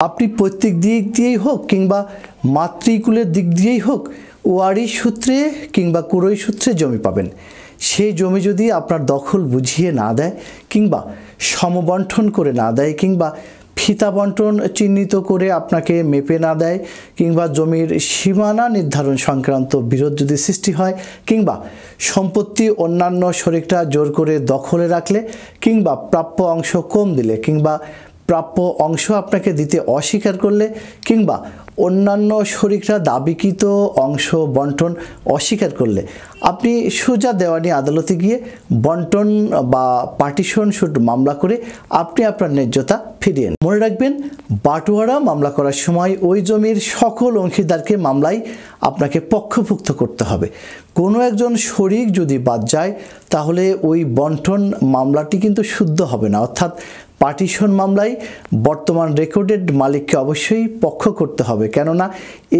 আপনি প্রত্যেক দিক দিয়েই হোক কিংবা মাতৃকুলের দিক দিয়েই হোক ওয়ারিশ সূত্রে কিংবা কুরই সূত্রে জমি পাবেন। সেই জমি যদি আপনার দখল বুঝিয়ে না দেয় কিংবা সমবন্টন করে না দেয় কিংবা ফিতা বন্টন চিহ্নিত করে আপনাকে মেপে না দেয় কিংবা জমির সীমানা নির্ধারণ সংক্রান্ত বিরোধ যদি সৃষ্টি হয় কিংবা সম্পত্তি অন্যান্য শরিকরা জোর করে দখলে রাখলে কিংবা প্রাপ্য অংশ কম দিলে কিংবা প্রাপ্য অংশ আপনাকে দিতে অস্বীকার করলে কিংবা অন্যান্য শরিকরা দাবিকৃত অংশ বন্টন অস্বীকার করলে আপনি সোজা দেওয়ানি আদালতে গিয়ে বন্টন বা পার্টিশন শুট মামলা করে আপনি আপনার ন্যায্যতা ফিরিয়ে নিন। মনে রাখবেন, বাটোয়ারা মামলা করার সময় ওই জমির সকল অংশীদারকে মামলায় আপনাকে পক্ষভুক্ত করতে হবে। কোনো একজন শরিক যদি বাদ যায় তাহলে ওই বন্টন মামলাটি কিন্তু শুদ্ধ হবে না। অর্থাৎ পার্টিশন মামলায় বর্তমান রেকর্ডেড মালিককে অবশ্যই পক্ষ করতে হবে, কেননা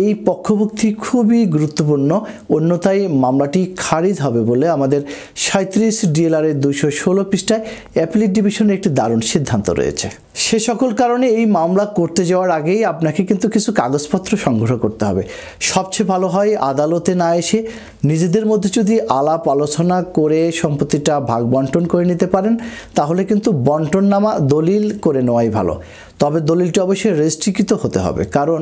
এই পক্ষভুক্তি খুবই গুরুত্বপূর্ণ, অন্যথায় মামলাটি খারিজ হবে বলে আমাদের 37 ডিএলআর-এর 216 পৃষ্ঠায় অ্যাপিলেট ডিভিশনের একটি দারুণ সিদ্ধান্ত রয়েছে। সে সকল কারণে এই মামলা করতে যাওয়ার আগেই আপনাকে কিন্তু কিছু কাগজপত্র সংগ্রহ করতে হবে। সবচেয়ে ভালো হয় আদালতে না এসে নিজেদের মধ্যে যদি আলাপ আলোচনা করে সম্পত্তিটা ভাগ বন্টন করে নিতে পারেন তাহলে কিন্তু বন্টননামা দলিল করে নেওয়াই ভালো। তবে দলিলটি অবশ্যই রেজিস্ট্রিকৃত হতে হবে, কারণ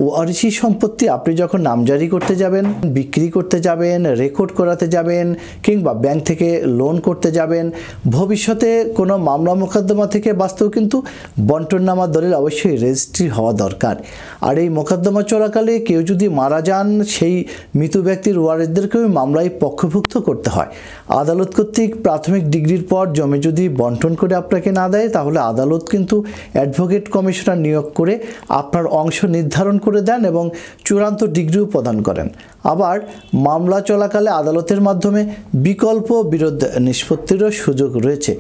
ওয়ারিশি সম্পত্তি আপনি যখন নামজারি করতে যাবেন, বিক্রি করতে যাবেন, রেকর্ড করাতে যাবেন কিংবা ব্যাংক থেকে লোন করতে যাবেন, ভবিষ্যতে কোনো মামলা মোকদ্দমা থেকে বাঁচতেও কিন্তু বন্টননামা দলিল অবশ্যই রেজিস্ট্রি হওয়া দরকার। আর এই মোকদ্দমা চলাকালে কেউ যদি মারা যান সেই মৃত ব্যক্তির ওয়ারিশদেরকেও মামলায় পক্ষভুক্ত করতে হয়। আদালত কর্তৃক প্রাথমিক ডিগ্রির পর জমি যদি বন্টন করে আপনাকে না দেয় তাহলে আদালত কিন্তু অ্যাডভোকেট কমিশনার নিয়োগ করে আপনার অংশ নির্ধারণ করে দেন এবং চূড়ান্ত ডিগ্রিও প্রদান করেন। আবার মামলা চলাকালে আদালতের মাধ্যমে বিকল্প বিরোধ নিষ্পত্তিরও সুযোগ রয়েছে।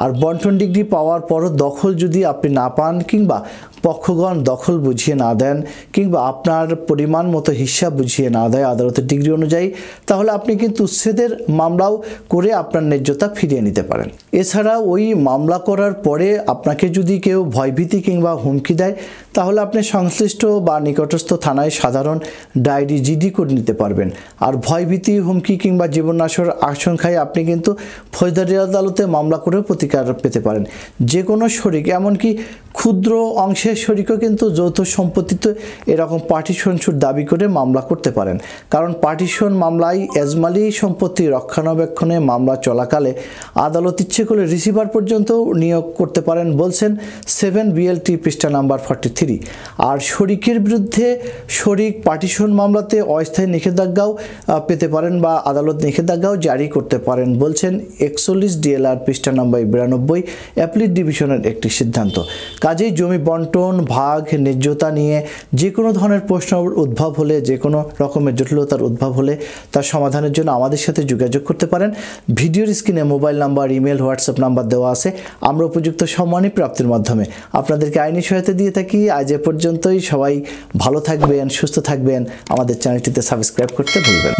আর বন্টন ডিগ্রি পাওয়ার পরও দখল যদি আপনি না পান কিংবা পক্ষগণ দখল বুঝিয়ে না দেন কিংবা আপনার পরিমাণ মতো হিসাব বুঝিয়ে না দেয় আদালতের ডিগ্রি অনুযায়ী, তাহলে আপনি কিন্তু উচ্ছেদের মামলাও করে আপনার ন্যায্যতা ফিরিয়ে নিতে পারেন। এছাড়া ওই মামলা করার পরে আপনাকে যদি কেউ ভয়ভীতি কিংবা হুমকি দেয় তাহলে আপনি সংশ্লিষ্ট বা নিকটস্থ থানায় সাধারণ ডায়েরি জিডি করে নিতে পারবেন। আর ভয়ভীতি, হুমকি কিংবা জীবননাশের আশঙ্কায় আপনি কিন্তু ফৌজদারি আদালতে মামলা করেও প্রতিকার পেতে পারেন। যে কোনো শরিক, এমনকি ক্ষুদ্র অংশের শরিকও কিন্তু যৌথ সম্পত্তিতে এরকম পার্টিশন সুট দাবি করে মামলা করতে পারেন, কারণ পার্টিশন মামলায় এজমালি সম্পত্তি রক্ষণাবেক্ষণে মামলা চলাকালে আদালত ইচ্ছে করলে রিসিভার পর্যন্ত নিয়োগ করতে পারেন, বলছেন 7 বিএলটি পৃষ্ঠা নাম্বার 43। আর শরিকের বিরুদ্ধে শরিক পার্টিশন মামলাতে অস্থায়ী নিষেধাজ্ঞাও পেতে পারেন বা আদালত নিষেধাজ্ঞাও জারি করতে পারেন, বলছেন 41 ডিএলআর পৃষ্ঠা নাম্বার 92 অ্যাপিলেট ডিভিশনের একটি সিদ্ধান্ত। কাজেই জমি বন্টন, ভাগ, ন্যায্যতা নিয়ে যে কোনো ধরনের প্রশ্ন উদ্ভব হলে, যে কোনো রকমের জটিলতার উদ্ভব হলে তার সমাধানের জন্য আমাদের সাথে যোগাযোগ করতে পারেন। ভিডিওর স্ক্রিনে mobile number, email, WhatsApp number দেওয়া আছে। আমরা উপযুক্ত সম্মানী প্রাপ্তির মাধ্যমে আপনাদেরকে আইনি সহায়তা দিয়ে থাকি। আজ এ পর্যন্তই। সবাই ভালো থাকবেন, সুস্থ থাকবেন। আমাদের চ্যানেলটিতে সাবস্ক্রাইব করতে ভুলবেন না।